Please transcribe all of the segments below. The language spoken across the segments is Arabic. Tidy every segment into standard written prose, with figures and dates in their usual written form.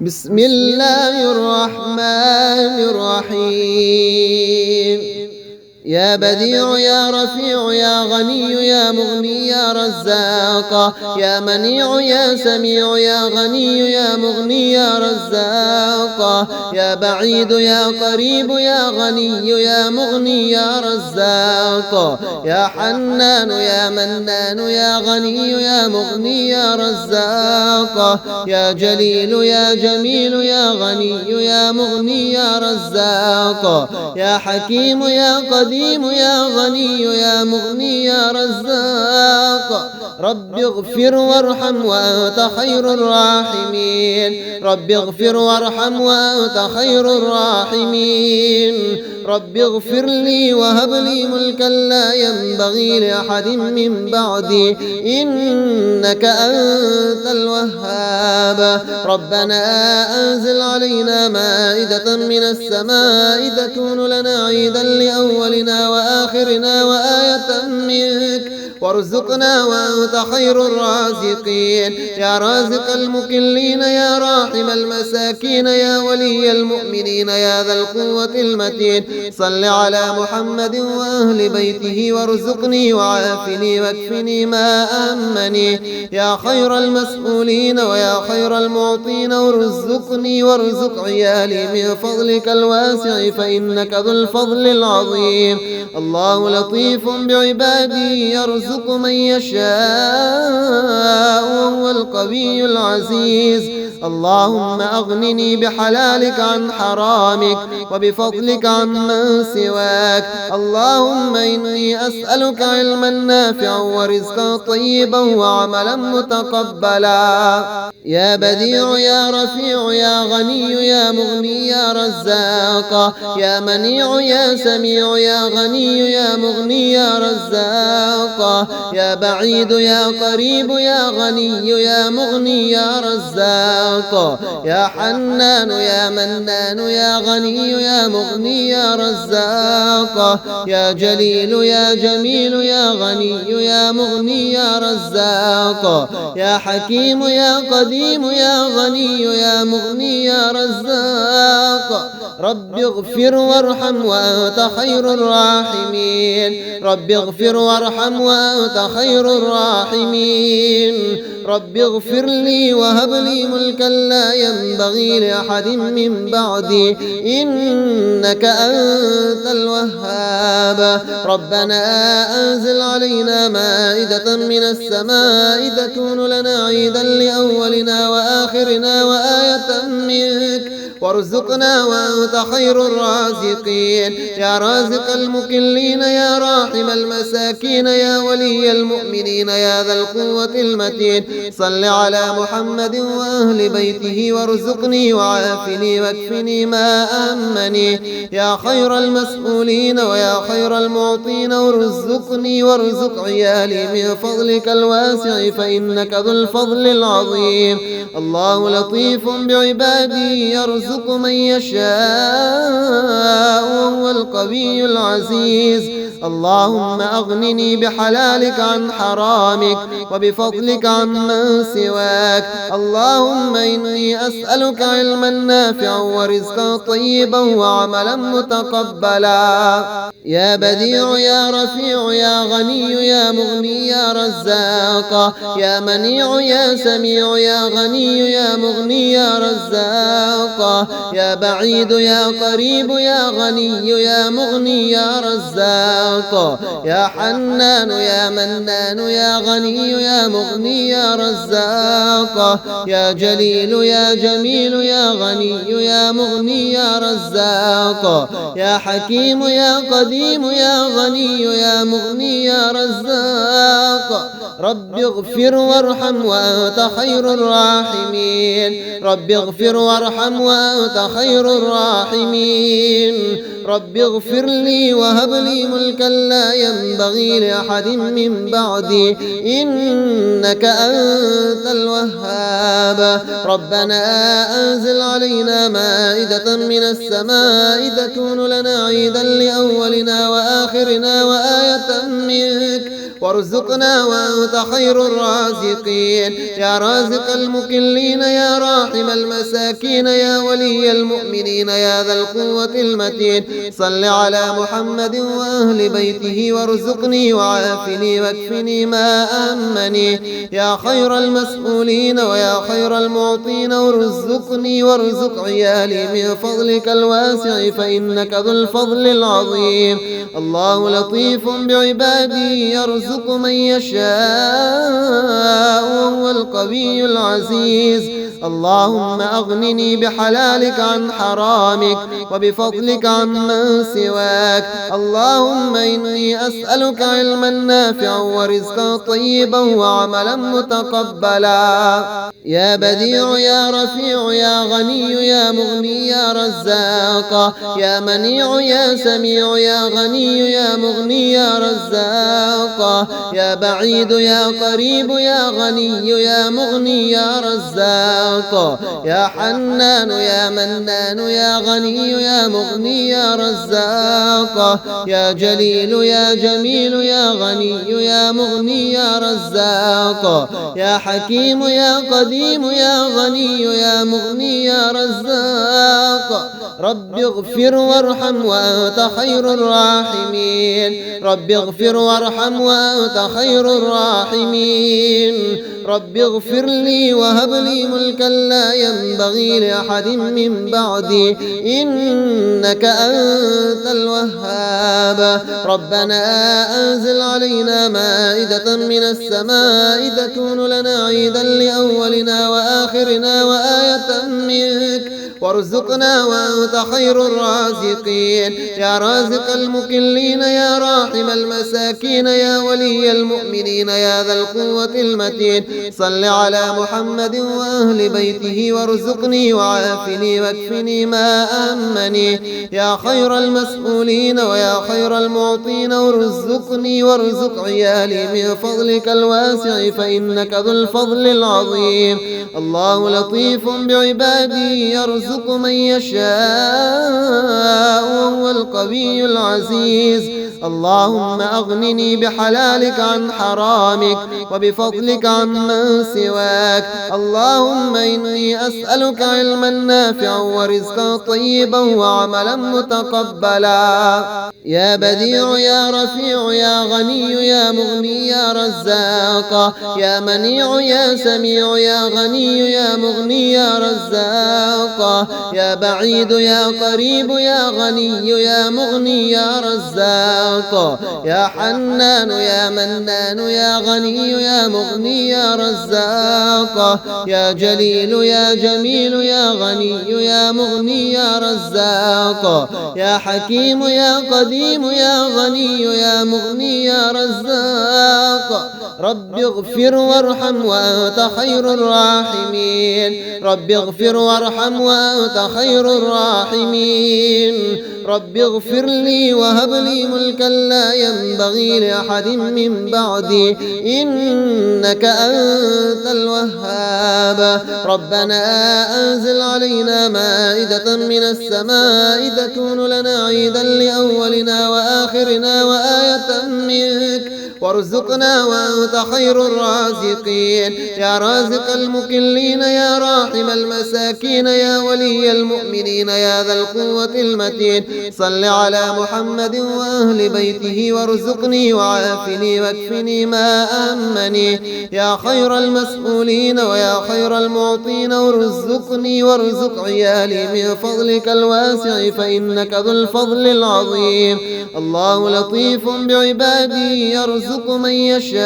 بسم الله الرحمن الرحيم. يا بديع يا رفيع يا غني يا مغني يا رزاق، يا منيع يا سميع يا غني يا مغني يا رزاق، يا بعيد يا قريب يا غني يا مغني يا رزاق، يا حنان يا منان يا غني يا مغني يا رزاق، يا جليل يا جميل يا غني يا مغني يا رزاق، يا حكيم يا قدير يا غني يا مغني يا رزاق. رب اغفر وارحم وأنت خير الراحمين، رب اغفر وارحم وأنت خير الراحمين. رب اغفر لي وهب لي ملكا لا ينبغي لأحد من بعدي إنك أنت الوهاب. ربنا أنزل علينا مائدة من السماء تكون لنا عيدا لأولنا وآخرنا وآية منك وارزقنا وأنت خير الرازقين. يا رازق المكلين يا راحم المساكين يا ولي المؤمنين يا ذا القوة المتين، صل على محمد وأهل بيته وارزقني وعافني واكفني ما أهمني. يا خير المسؤولين ويا خير المعطين وارزقني وارزق عيالي من فضلك الواسع فإنك ذو الفضل العظيم. الله لطيف بعباده يرزق من يشاء وهو القوي العزيز. اللهم أغنني بحلالك عن حرامك وبفضلك عمن سواك. اللهم إني أسألك علما نافعا ورزقا طيبا وعملا متقبلا. يا بديع يا رفيع يا غني يا مغني يا رزاق، يا منيع يا سميع يا غني يا مغني يا رزاق، يا بعيد يا قريب يا غني يا مغني يا رزاق، يا حنان يا منان يا غني يا مغني يا رزاق، يا جليل يا جميل يا غني يا مغني يا رزاق، يا حكيم يا قديم يا غني يا مغني يا رزاق. رب اغفر وارحم وأنت خير الراحمين، رب اغفر وارحم وأنت خير الراحمين. رب اغفر لي وهب لي ملكا لا ينبغي لأحد من بعدي إنك أنت الوهاب. ربنا أنزل علينا مائدة من السماء تكون لنا عيدا لأولنا وآخرنا وآية منك وارزقنا وأنت خير الرازقين. يا رازق المكلين يا راحم المساكين يا ولي المؤمنين يا ذا القوة المتين، صل على محمد وأهل بيته وارزقني وعافني واكفني ما أهمني. يا خير المسؤولين ويا خير المعطين وارزقني وارزق عيالي من فضلك الواسع فإنك ذو الفضل العظيم. الله لطيف بعباده يرزق من يشاء وهو القوي العزيز. اللهم أغنني بحلالك عن حرامك وبفضلك عمن سواك. اللهم إني أسألك علما نافعا ورزقا طيبا وعملا متقبلا. يا بديع يا رفيع يا غني يا مغني يا رزاق، يا منيع يا سميع يا غني يا مغني يا رزاق، يا بعيد يا قريب يا غني يا مغني يا رزاق، يا حنان يا منان يا غني يا مغني يا رزاق، يا جليل يا جميل يا غني يا مغني يا رزاق، يا حكيم يا قديم يا غني يا مغني يا رزاق. رب اغفر وارحم وأنت خير الراحمين، رب اغفر وارحم وأنت خير الراحمين. رب اغفر لي وهب لي ملكا لا ينبغي لأحد من بعدي إنك أنت الوهاب. ربنا أنزل علينا مائدة من السماء تكون لنا عيدا لأولنا وآخرنا وآية منك وارزقنا وأنت خير الرازقين. يا رازق المكلين يا راحم المساكين يا ولي المؤمنين يا ذا القوة المتين، صل على محمد وأهل بيته وارزقني وعافني واكفني ما أهمني. يا خير المسؤولين ويا خير المعطين وارزقني وارزق عيالي من فضلك الواسع فإنك ذو الفضل العظيم. الله لطيف بعباده يرزق من يشاء وهو القوي العزيز. اللهم أغنني بحلالك عن حرامك وبفضلك عمن سواك. اللهم إني أسألك علما نافعا ورزقا طيبا وعملا متقبلا. يا بديع يا رفيع يا غني يا مغني يا رزاق. يا منيع يا سميع يا غني يا مغني يا رزاق. يا بعيد يا قريب يا غني يا مغني يا رزاق. يا حنان يا منان يا غني يا مغني يا رزاق. يا جليل يا جميل يا غني يا مغني يا رزاق. يا حكيم يا قديم يا غني يا مغني يا رزاق. رب اغفر وارحم وأنت خير الراحمين. رب اغفر وارحم وأنت خير الراحمين. رب اغفر لي وهب لي ملكا لا ينبغي لأحد من بعدي إنك أنت الوهاب. ربنا أنزل علينا مائدة من السماء تكون لنا عيدا لأولنا وآخرنا وآية منك وارزقنا وأنت خير الرازقين. يا رازق المكلين يا راحم المساكين يا ولي المؤمنين يا ذا القوة المتين، صل على محمد وأهل بيته وارزقني وعافني واكفني ما أهمني. يا خير المسؤولين ويا خير المعطين وارزقني وارزق عيالي من فضلك الواسع فإنك ذو الفضل العظيم. الله لطيف بعباده يرزق من يشاء وهو القوي العزيز. اللهم أغنني بحلالك عن حرامك وبفضلك عمن سواك. اللهم إني أسألك علما نافعا ورزقا طيبا وعملا متقبلا. يا بديع يا رفيع يا غني يا مغني يا رزاق. يا منيع يا سميع يا غني يا مغني يا رزاق. يا بعيد يا قريب يا غني يا مغني يا رزاق. يا حنان يا منان يا غني يا مغني يا رزاق. يا جليل يا جميل يا غني يا مغني يا رزاق. يا حكيم يا قديم يا غني يا مغني يا رزاق. رب اغفر وارحم وأنت خير الراحمين. رب اغفر وارحم وأنت خير الراحمين. رب اغفر لي وهب لي ملكا لا ينبغي لأحد من بعدي إنك أنت الوهاب. ربنا أنزل علينا مائدة من السماء تكون لنا عيدا لأولنا وآخرنا وآية منك وارزقنا وأنت خير الرازقين. يا رازق المكلين يا راحم المساكين يا ولي المؤمنين يا ذا القوة المتين، صل على محمد وأهل بيته وارزقني وعافني واكفني ما أهمني. يا خير المسؤولين ويا خير المعطين وارزقني وارزق عيالي من فضلك الواسع فإنك ذو الفضل العظيم. الله لطيف بعباده يرزق من يشاء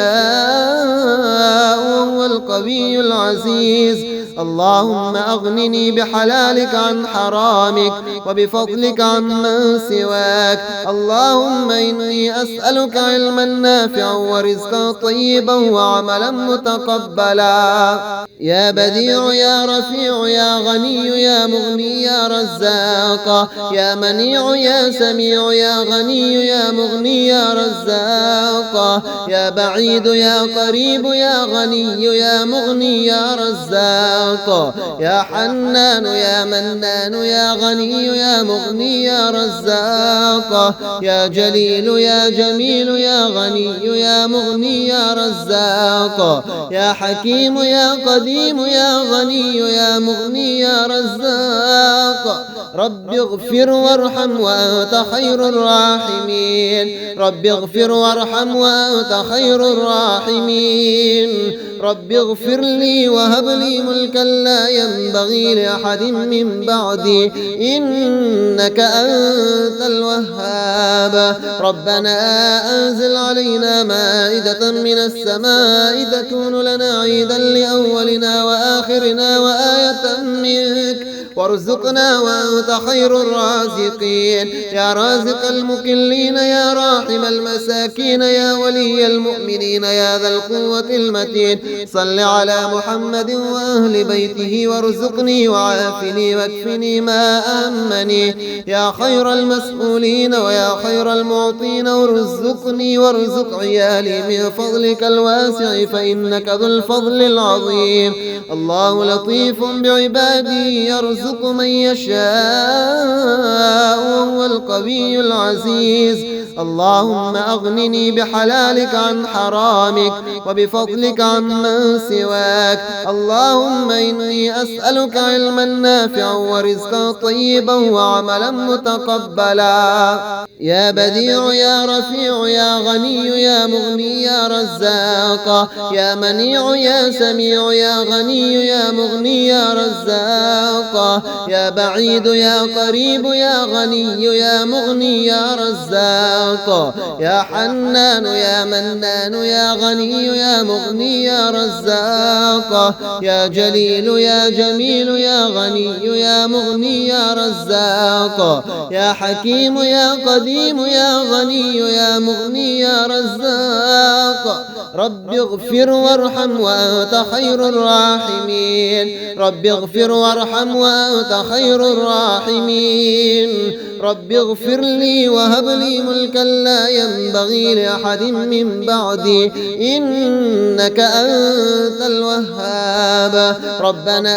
وهو القوي العزيز. اللهم أغنني بحلالك عن حرامك وبفضلك عمن سواك. اللهم إني أسألك علما نافعا ورزقا طيبا وعملا متقبلا. يا بديع يا رفيع يا غني يا مغني يا رزاق. يا منيع يا سميع يا غني يا مغني يا رزاق. يا بعيد يا قريب يا غني يا مغني يا رزاق. رزاق يا حنان يا منان يا غني يا مغني يا رزاق يا جليل يا جميل يا غني يا مغني يا رزاق يا حكيم يا قديم يا غني يا مغني يا رزاق رب اغفر وارحم وأنت خير الراحمين رب اغفر وارحم وأنت خير الراحمين رب اغفر لي وهب لي ملكا لا ينبغي لأحد من بعدي إنك أنت الوهاب ربنا أنزل علينا مائدة من السماء تكون لنا عيدا لأولنا وآخرنا وآية منك وارزقنا وأنت خير الرازقين يا رازق المكلين يا راحم المساكين يا ولي المؤمنين يا ذا القوة المتين صل على محمد وأهل بيته وارزقني وعافني واكفني ما أهمني يا خير المسؤولين ويا خير المعطين وارزقني وارزق عيالي من فضلك الواسع فإنك ذو الفضل العظيم الله لطيف بعباده يرزق من يشاء وهو القوي العزيز اللهم أغنني بحلالك عن حرامك وبفضلك عمن سواك اللهم إني أسألك علما نافعا ورزقا طيبا وعملا متقبلا يا بديع يا رفيع يا غني يا مغني يا رزاق يا منيع يا سميع يا غني يا مغني يا رزاق يا بعيد يا قريب يا غني يا مغني يا رزاق يا حنان يا منان يا غني يا مغني يا رزاق يا جليل يا جميل يا غني يا مغني يا رزاق يا حكيم يا قديم يا غني يا مغني يا رزاق رب اغفر وارحم وأنت خير الراحمين رب اغفر وارحم وأنت خير الراحمين رب اغفر لي وهب لي ملكا لا ينبغي لأحد من بعدي إنك أنت الوهاب ربنا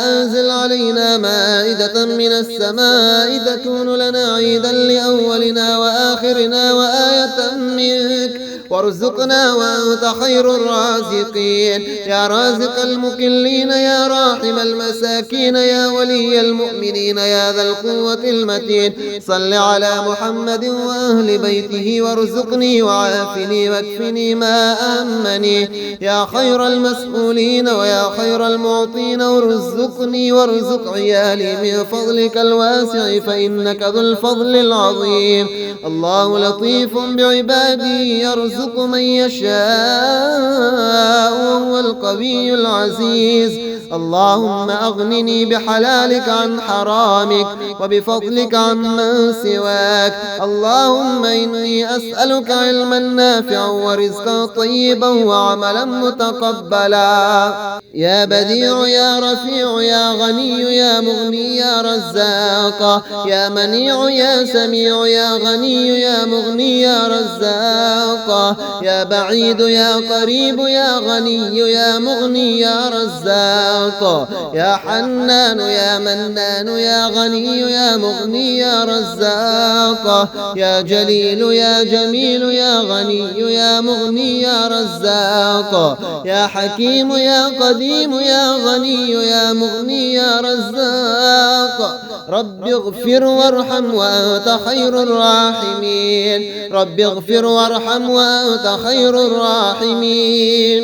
أنزل علينا مائدة من السماء تكون لنا عيدا لأولنا وآخرنا وآية منك وارزقنا وأنت خير الرازقين يا رازق المكلين يا راحم المساكين يا ولي المؤمنين يا ذا القوة المتين صل على محمد وأهل بيته وارزقني وعافني واكفني ما أهمني يا خير المسؤولين ويا خير المعطين وارزقني وارزق عيالي من فضلك الواسع فإنك ذو الفضل العظيم الله لطيف بعباده يرزق من يشاء وهو القوي العزيز اللهم أغنني بحلالك عن حرامك وبفضلك عمن سواك اللهم إني أسألك علما نافعا ورزقا طيبا وعملا متقبلا يا بديع يا رفيع يا غني يا مغني يا رزاق يا منيع يا سميع يا غني يا مغني يا رزاق يا بعيد يا قريب يا غني يا مغني يا رزاق يا حنان يا منان يا غني يا مغني يا رزاق يا جليل يا جميل يا غني يا مغني يا رزاق يا حكيم يا قديم يا غني يا مغني يا رزاق رب اغفر وارحم وأنت خير الراحمين رب اغفر وارحم وأنت خير الراحمين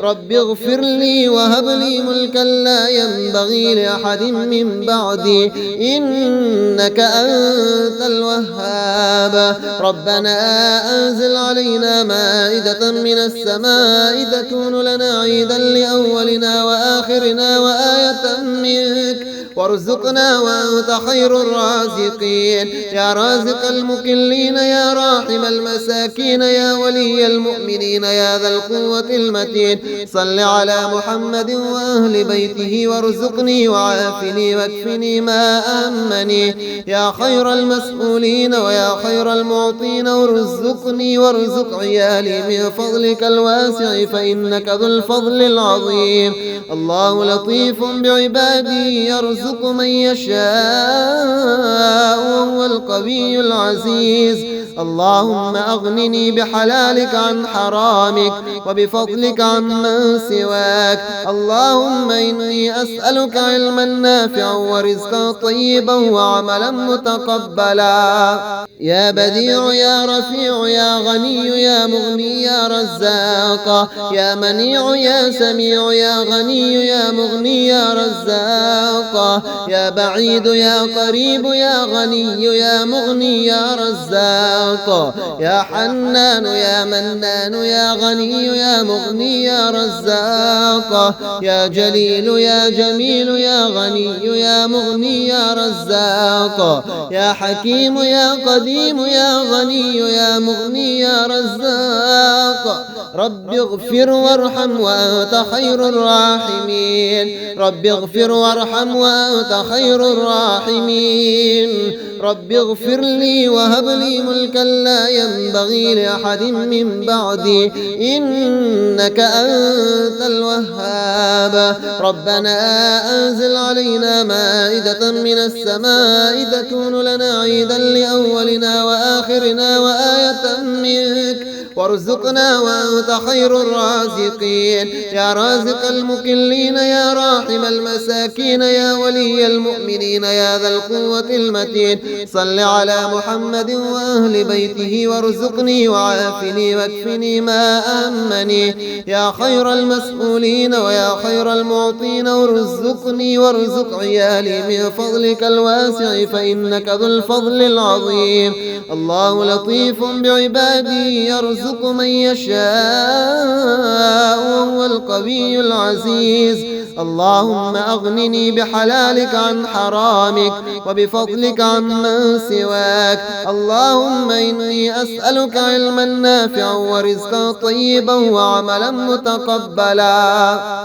رب اغفر لي وهب لي ملكا لا ينبغي لأحد من بعدي إنك أنت الوهاب ربنا أنزل علينا مائدة من السماء تكون لنا عيدا لأولنا وآخرنا وآية منك وارزقنا وأنت خير الرازقين. يا رازق المكلين يا راحم المساكين يا ولي المؤمنين يا ذا القوة المتين، صل على محمد وأهل بيته وارزقني وعافني واكفني ما أهمني. يا خير المسؤولين ويا خير المعطين وارزقني وارزق عيالي من فضلك الواسع فإنك ذو الفضل العظيم. الله لطيف بعباده يرزق من يشاء وهو القوي العزيز. اللهم أغنني بحلالك عن حرامك وبفضلك عمن سواك. اللهم إني أسألك علما نافعا ورزقا طيبا وعملا متقبلا. يا بديع يا رفيع يا غني يا مغني يا رزاق، يا منيع يا سميع يا غني يا مغني يا رزاق، يا بعيد يا قريب يا غني يا مغني يا رزاق، يا حنان يا منان يا غني يا مغني يا رزاق، يا جليل يا جميل يا غني يا مغني يا رزاق، يا حكيم يا قديم يا غني يا مغني يا رزاق. رب اغفر وارحم وأنت خير الراحمين. رب اغفر وارحم وأنت خير الراحمين. رب اغفر لي وهب لي ملكا لا ينبغي لأحد من بعدي إنك أنت الوهاب. ربنا أنزل علينا مائدة من السماء تكون لنا عيدا لأولنا وآخرنا وآية منك وارزقنا وأنت خير الرازقين. يا رازق المكلين يا راحم المساكين يا ولي المؤمنين يا ذا القوة المتين، صل على محمد وأهل بيته وارزقني وعافني واكفني ما أهمني. يا خير المسؤولين ويا خير المعطين وارزقني وارزق عيالي من فضلك الواسع فإنك ذو الفضل العظيم. الله لطيف بعباده يرزق من يشاء وهو القوي العزيز. اللهم أغنني بحلالك عن حرامك وبفضلك عمن سواك. اللهم إني أسألك علما نافعا ورزقا طيبا وعملا متقبلا.